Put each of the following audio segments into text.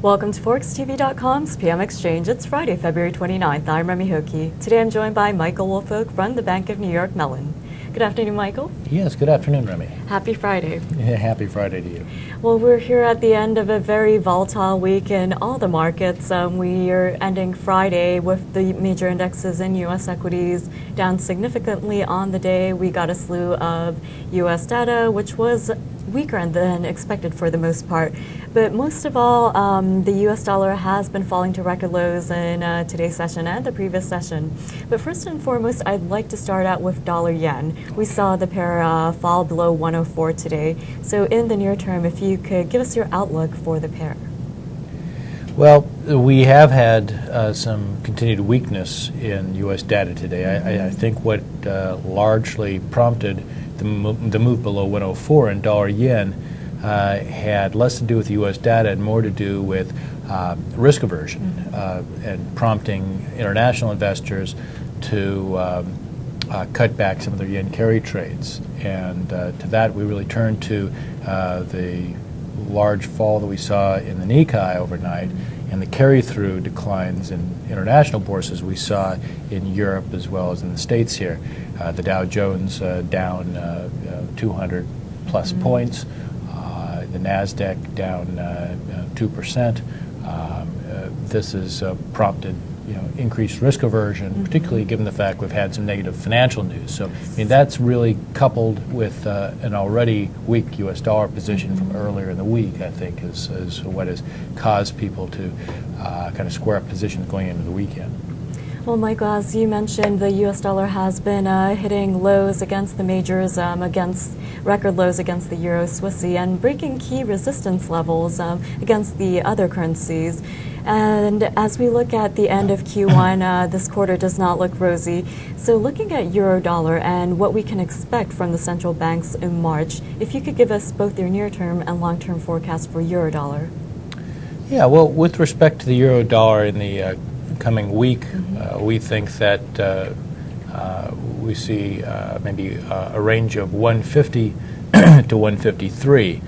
Welcome to ForexTV.com's PM Exchange. It's Friday, February 29th. I'm Remy Hokie. Today I'm joined by Michael Woolfolk from the Bank of New York Mellon. Good afternoon, Michael. Yes, good afternoon, Remy. Happy Friday. Yeah, happy Friday to you. Well, we're here at the end of a very volatile week in all the markets. We are ending Friday with the major indexes in U.S. equities down significantly on the day. We got a slew of U.S. data, which was weaker than expected for the most part. But most of all, the U.S. dollar has been falling to record lows in today's session and the previous session. But first and foremost, I'd like to start out with dollar-yen. We saw the pair fall below 104 today. So in the near term, if you could give us your outlook for the pair. Well, we have had some continued weakness in U.S. data today. I think what largely prompted the move below 104 in dollar-yen had less to do with U.S. data and more to do with risk aversion and prompting international investors to cut back some of their yen carry trades. And to that, we really turned to the large fall that we saw in the Nikkei overnight and the carry-through declines in international bourses we saw in Europe as well as in the States here. The Dow Jones down 200 plus points, the NASDAQ down 2%. This has prompted increased risk aversion, particularly given the fact we've had some negative financial news. So, I mean, that's really coupled with an already weak U.S. dollar position from earlier in the week, I think, is what has caused people to kind of square up positions going into the weekend. Well, Michael, as you mentioned, the U.S. dollar has been hitting lows against the majors, against record lows against the euro, Swissy, and breaking key resistance levels against the other currencies. And as we look at the end of Q1, this quarter does not look rosy. So looking at euro dollar and what we can expect from the central banks in March, if you could give us both your near-term and long-term forecast for euro dollar. Yeah, well, with respect to the euro dollar in the coming week, we think that we see maybe a range of 150 to 153.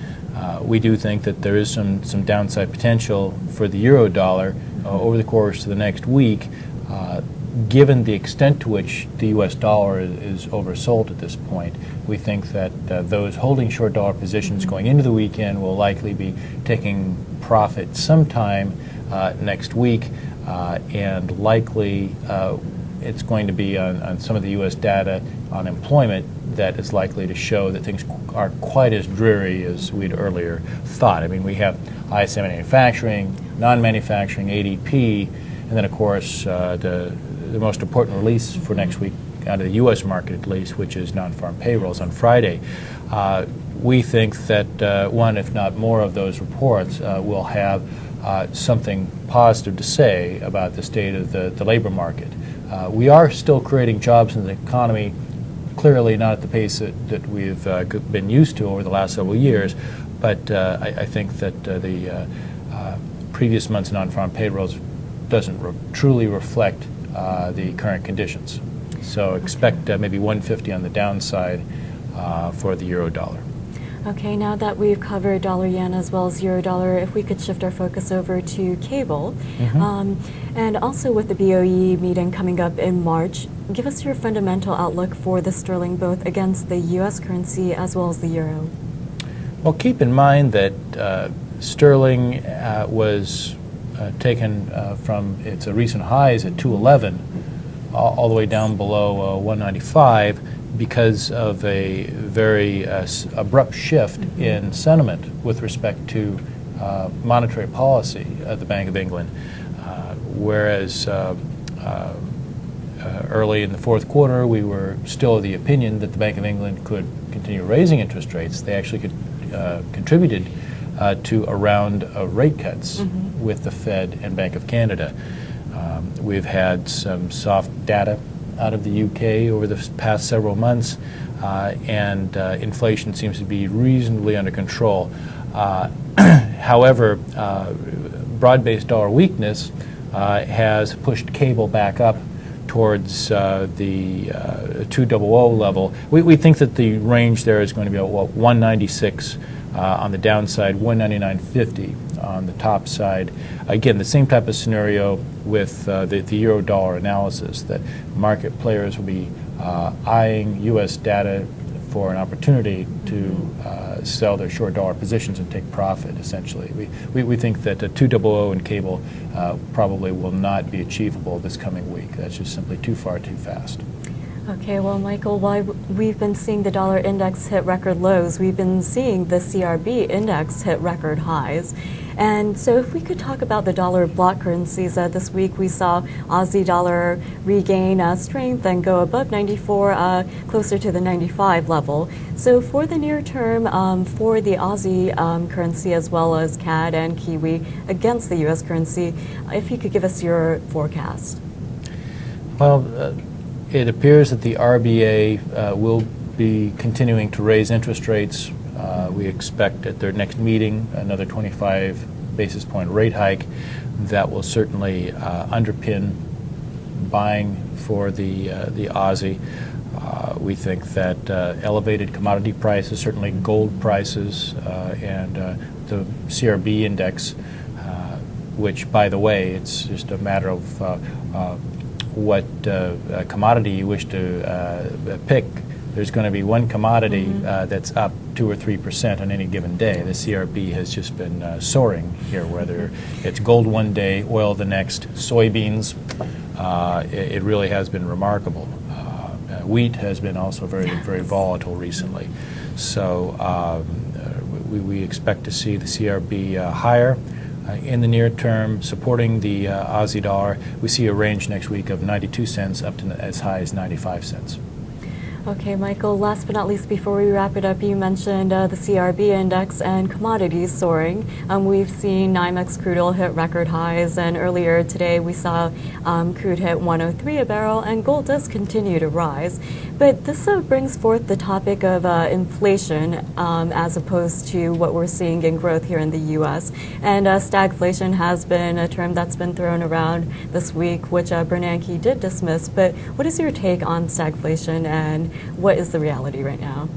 We do think that there is some downside potential for the euro dollar over the course of the next week, given the extent to which the U.S. dollar is oversold at this point. We think that those holding short dollar positions going into the weekend will likely be taking profit sometime next week, and likely it's going to be on some of the U.S. data on employment that is likely to show that things aren't quite as dreary as we'd earlier thought. I mean, we have ISM manufacturing, non-manufacturing, ADP, and then, of course, the most important release for next week out of the U.S. market, at least, which is non-farm payrolls on Friday. We think that one, if not more, of those reports will have something positive to say about the state of the labor market. We are still creating jobs in the economy, clearly not at the pace that we've been used to over the last several years, but I think that the previous month's non-farm payrolls doesn't truly reflect the current conditions. So expect maybe 150 on the downside for the euro dollar. Okay, now that we've covered dollar-yen as well as euro-dollar, if we could shift our focus over to cable. And also with the BoE meeting coming up in March, give us your fundamental outlook for the sterling, both against the U.S. currency as well as the euro. Well, keep in mind that sterling was taken from its recent highs at 211 all the way down below 195 because of a very abrupt shift in sentiment with respect to monetary policy at the Bank of England. Whereas early in the fourth quarter, we were still of the opinion that the Bank of England could continue raising interest rates. They actually contributed to a round of rate cuts with the Fed and Bank of Canada. We've had some soft data out of the UK over the past several months, and inflation seems to be reasonably under control. However, broad-based dollar weakness has pushed cable back up towards the 200 level. We think that the range there is going to be about 196 on the downside, 199.50 on the top side. Again, the same type of scenario with the euro-dollar analysis, that market players will be eyeing U.S. data for an opportunity to sell their short dollar positions and take profit, essentially. We think that a 200 in cable probably will not be achievable this coming week. That's just simply too far, too fast. Okay, well, Michael, while we've been seeing the dollar index hit record lows, we've been seeing the CRB index hit record highs. And so if we could talk about the dollar block currencies, this week we saw Aussie dollar regain strength and go above 94, closer to the 95 level. So for the near term, for the Aussie currency as well as CAD and Kiwi against the U.S. currency, if you could give us your forecast. Well, it appears that the RBA will be continuing to raise interest rates. We expect at their next meeting another 25 basis point rate hike. That will certainly underpin buying for the Aussie. We think that elevated commodity prices, certainly gold prices, and the CRB index, which, by the way, it's just a matter of what commodity you wish to pick. There's going to be one commodity that's up 2 or 3% on any given day. The CRB has just been soaring here, whether it's gold one day, oil the next, soybeans. It really has been remarkable. Wheat has been also very volatile recently. So we expect to see the CRB higher. In the near term, supporting the Aussie dollar, we see a range next week of 92 cents up to as high as 95 cents. Okay, Michael, last but not least, before we wrap it up, you mentioned the CRB index and commodities soaring. We've seen NYMEX crude oil hit record highs, and earlier today we saw crude hit 103 a barrel, and gold does continue to rise. But this brings forth the topic of inflation as opposed to what we're seeing in growth here in the U.S. And stagflation has been a term that's been thrown around this week, which Bernanke did dismiss. But what is your take on stagflation, and what is the reality right now?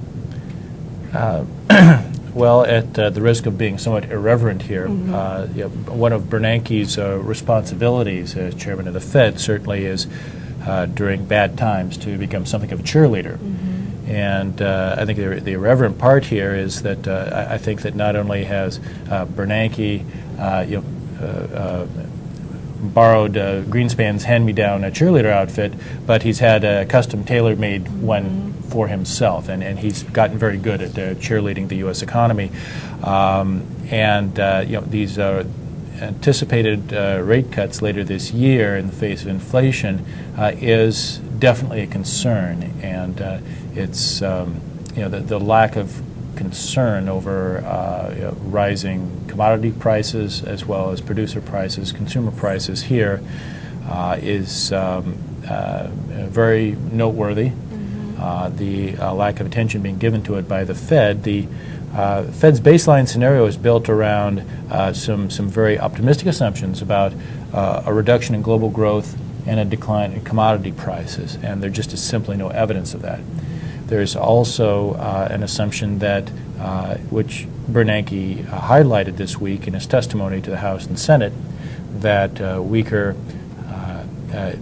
Well, at the risk of being somewhat irreverent here, one of Bernanke's responsibilities as chairman of the Fed certainly is during bad times to become something of a cheerleader. And I think the irreverent part here is that I think that not only has Bernanke borrowed Greenspan's hand-me-down cheerleader outfit, but he's had a custom tailor-made one for himself, and he's gotten very good at cheerleading the U.S. economy. These anticipated rate cuts later this year in the face of inflation is definitely a concern, and it's the lack of concern over rising commodity prices as well as producer prices, consumer prices here is very noteworthy. The lack of attention being given to it by the Fed. The Fed's baseline scenario is built around some very optimistic assumptions about a reduction in global growth and a decline in commodity prices, and there just is simply no evidence of that. There's also an assumption that, which Bernanke highlighted this week in his testimony to the House and Senate, that weaker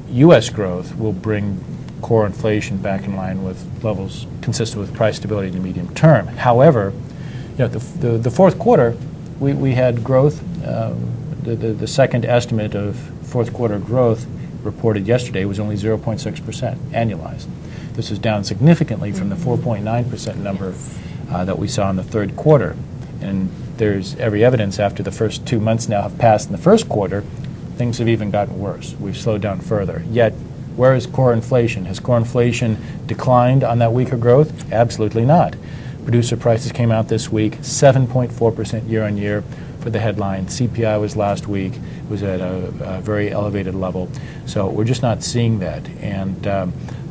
U.S. growth will bring core inflation back in line with levels consistent with price stability in the medium term. However, the fourth quarter, we had growth. The second estimate of fourth quarter growth reported yesterday was only 0.6% annualized. This is down significantly from the 4.9% number that we saw in the third quarter. And there's every evidence after the first 2 months now have passed in the first quarter, things have even gotten worse. We've slowed down further. Yet, where is core inflation? Has core inflation declined on that weaker growth? Absolutely not. Producer prices came out this week, 7.4% year on year for the headline. CPI was last week, was at a very elevated level. So we're just not seeing that. And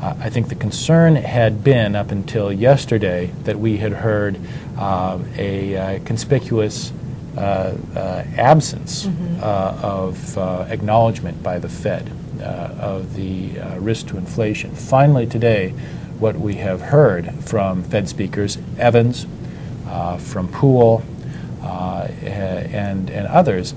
I think the concern had been up until yesterday that we had heard a conspicuous absence of acknowledgement by the Fed of the risk to inflation. Finally today, what we have heard from Fed speakers, Evans, from Poole, and others,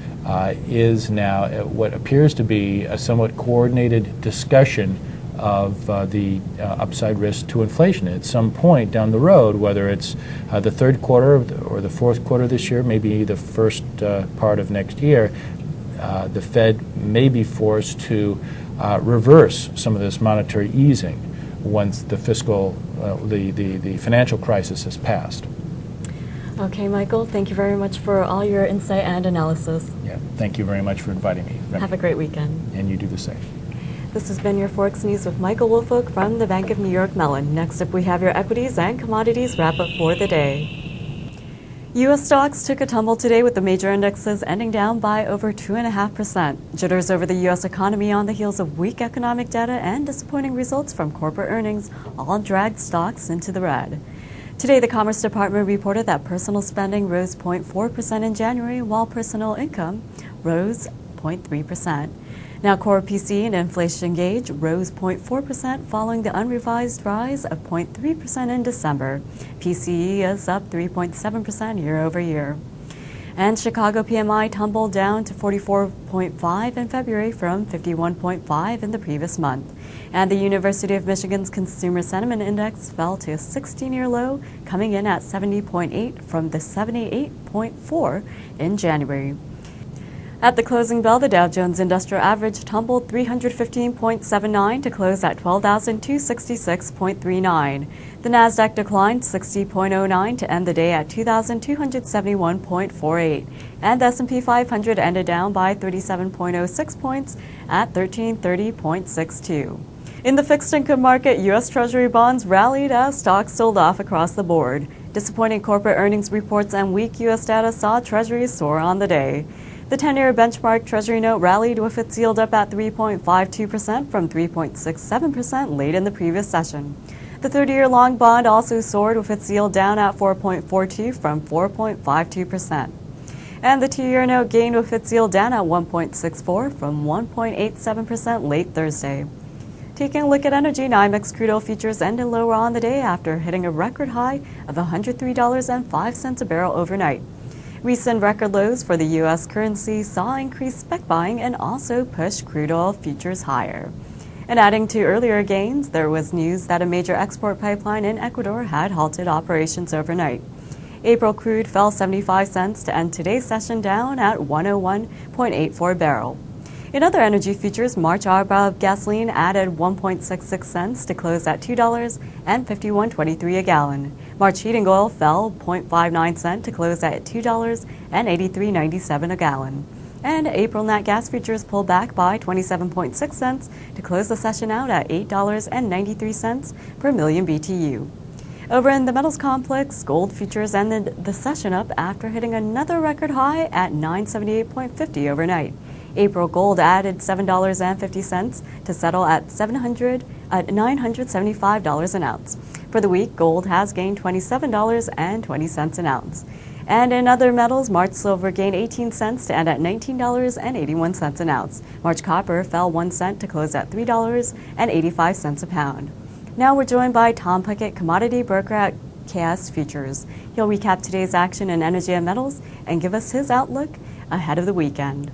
is now what appears to be a somewhat coordinated discussion of the upside risk to inflation. At some point down the road, whether it's the third quarter or the fourth quarter this year, maybe the first part of next year, the Fed may be forced to reverse some of this monetary easing once the the financial crisis has passed. Okay, Michael, thank you very much for all your insight and analysis. Yeah, thank you very much for inviting me. Have a great weekend. And you do the same. This has been your Forex News with Michael Woolfolk from the Bank of New York Mellon. Next up, we have your equities and commodities wrap-up for the day. U.S. stocks took a tumble today with the major indexes ending down by over 2.5%. Jitters over the U.S. economy on the heels of weak economic data and disappointing results from corporate earnings all dragged stocks into the red. Today, the Commerce Department reported that personal spending rose 0.4% in January, while personal income rose 0.3%. Now, core PCE and inflation gauge rose 0.4% following the unrevised rise of 0.3% in December. PCE is up 3.7% year over year. And Chicago PMI tumbled down to 44.5 in February from 51.5 in the previous month. And the University of Michigan's Consumer Sentiment Index fell to a 16-year low, coming in at 70.8 from the 78.4 in January. At the closing bell, the Dow Jones Industrial Average tumbled 315.79 to close at 12,266.39. The Nasdaq declined 60.09 to end the day at 2,271.48. And the S&P 500 ended down by 37.06 points at 1330.62. In the fixed income market, U.S. Treasury bonds rallied as stocks sold off across the board. Disappointing corporate earnings reports and weak U.S. data saw Treasuries soar on the day. The 10-year benchmark Treasury note rallied with its yield up at 3.52% from 3.67% late in the previous session. The 30-year long bond also soared with its yield down at 4.42 from 4.52%. And the 2-year note gained with its yield down at 1.64 from 1.87% late Thursday. Taking a look at energy, NYMEX crude oil futures ended lower on the day after hitting a record high of $103.05 a barrel overnight. Recent record lows for the U.S. currency saw increased spec buying and also pushed crude oil futures higher. And adding to earlier gains, there was news that a major export pipeline in Ecuador had halted operations overnight. April crude fell 75 cents to end today's session down at 101.84 a barrel. In other energy futures, March RBOB gasoline added 1.66 cents to close at $2.5123 a gallon. March heating oil fell 0.59 cents to close at $2.8397 a gallon. And April nat gas futures pulled back by 27.6 cents to close the session out at $8.93 per million BTU. Over in the metals complex, gold futures ended the session up after hitting another record high at $978.50 overnight. April gold added $7.50 to settle at $975 an ounce. For the week, gold has gained $27.20 an ounce. And in other metals, March silver gained 18 cents to end at $19.81 an ounce. March copper fell 1 cent to close at $3.85 a pound. Now we're joined by Tom Puckett, commodity broker at KS Futures. He'll recap today's action in energy and metals and give us his outlook ahead of the weekend.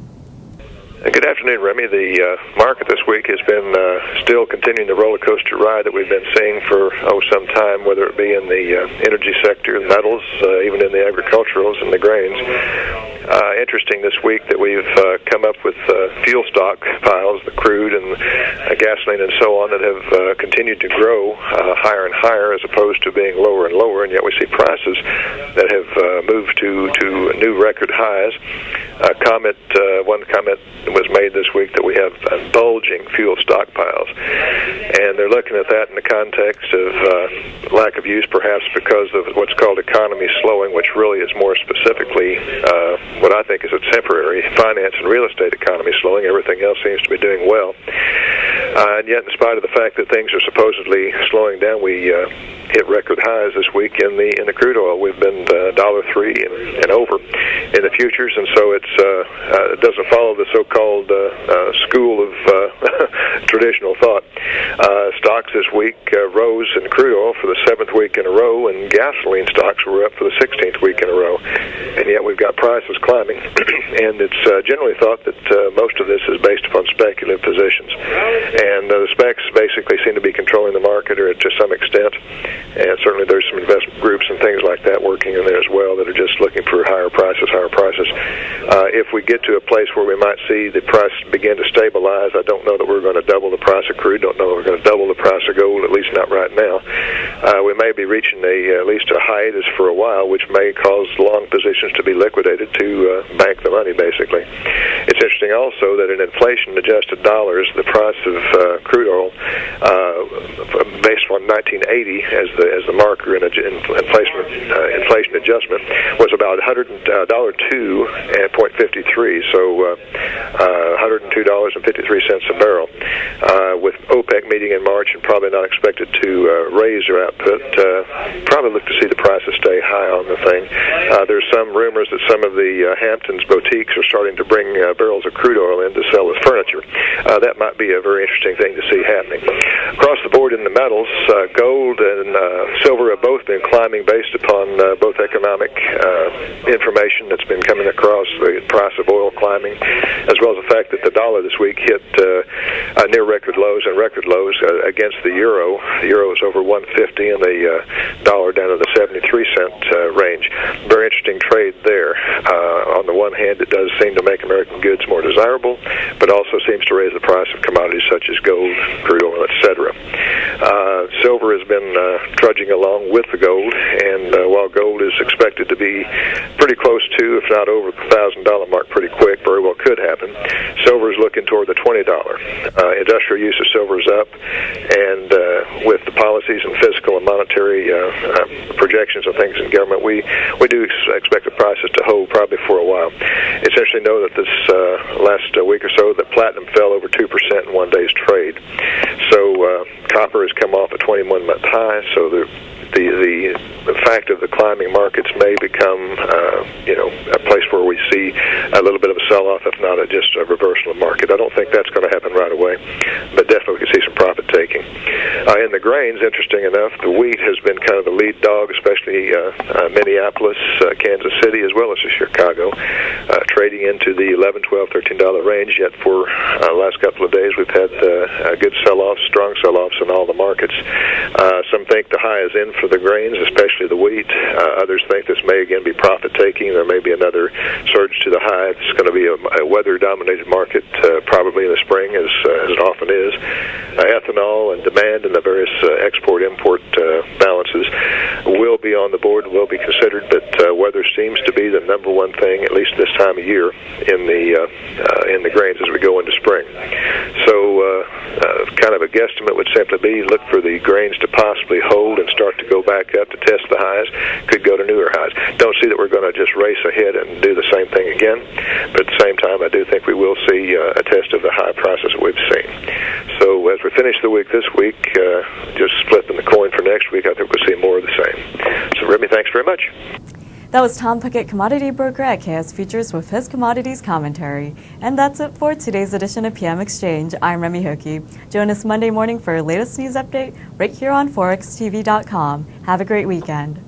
Good afternoon, Remy. The market this week has been still continuing the roller coaster ride that we've been seeing for some time, whether it be in the energy sector, metals, even in the agriculturals and the grains. Interesting this week that we've come up with fuel stock piles, the crude and gasoline and so on, that have continued to grow higher and higher as opposed to being lower and lower, and yet we see prices that have moved to new record highs. One comment was made this week that we have bulging fuel stockpiles, and they're looking at that in the context of lack of use, perhaps because of what's called economy slowing, which really is more specifically what I think is a temporary finance and real estate economy slowing. Everything else seems to be doing well, and yet in spite of the fact that things are supposedly slowing down, we hit record highs this week in the crude oil. We've been $1.03 and over in the futures, and so it doesn't follow the so-called school of traditional thought. Stocks this week rose in crude oil for the 7th week in a row, and gasoline stocks were up for the 16th week in a row. And yet we've got prices climbing, and it's generally thought that most of this is based upon speculative positions. And the specs basically seem to be controlling the market, or to some extent. And certainly there's some investment groups and things like that working in there as well that are just looking for higher prices. If we get to a place where we might see the price begin to stabilize, I don't know that we're going to double the price of crude, don't know that we're going to double the price of gold, at least not right now. We may be reaching at least a hiatus for a while, which may cause long positions to be liquidated to bank the money, basically. It's interesting also that in inflation-adjusted dollars, the price of crude oil, based on 1980 as the marker in inflation adjustment, was about $102.53, so $102.53 a barrel. With OPEC meeting in March and probably not expected to raise their output, probably look to see the prices stay high on the thing. There's some rumors that some of the Hamptons boutiques are starting to bring barrels of crude oil in to sell as furniture. That might be a very interesting thing to see happening. Across the board in the metals, gold and silver have both been climbing based upon both economic information that's been coming across, the price of oil climbing, as well as the fact that the dollar this week hit near record lows against the euro. The euro is over 150 and the dollar down to the 73-cent range. Very interesting trade there. On the one hand, it does seem to make American goods more desirable, but also seems to raise the price of commodities such as gold, crude oil, etc. Silver has been trudging along with the gold, and while gold is expected to be pretty close to, if not over the $1,000 mark pretty quick, very well could happen, silver is looking toward the $20. Industrial use of silver is up, and with the policies and fiscal and monetary projections and things in government, we do expect the prices to hold probably for a while. It's interesting to know that this last week or so that platinum fell over 2% in one day's trade. So copper has come off a 21-month high, so the fact of the climbing markets may become, a place where we see a little bit of a sell-off, if not just a reversal of market. I don't think that's going to happen right away, but definitely we can see some profit taking. In the grains, interesting enough, the wheat has been kind of the lead dog, especially Minneapolis, Kansas City, as well as Chicago, trading into the $11, $12, $13 range. Yet for the last couple of days, we've had good sell-offs, strong sell-offs in all the markets. Some think the high is in for the grains, especially the wheat. Others think this may again be profit-taking. There may be another surge to the high. It's going to be a weather-dominated market, probably in the spring, as it often is. Ethanol and demand and the various export-import balances will be on the board, will be considered, but weather seems to be the number one thing, at least this time of year, in the grains as we go into spring. So kind of a guesstimate would simply be look for the grains to possibly hold and start to go back up to test the highs, could go to newer highs. Don't see that we're going to just race ahead and do the same thing again, but at the same time I do think we will see a test of the high prices that we've seen. So as we finish the week this week, just flipping the coin for next week, I think we'll see more of the same. So Remy, thanks very much. That was Tom Puckett, commodity broker at KS Futures, with his commodities commentary. And that's it for today's edition of PM Exchange. I'm Remy Hokie. Join us Monday morning for our latest news update right here on ForexTV.com. Have a great weekend.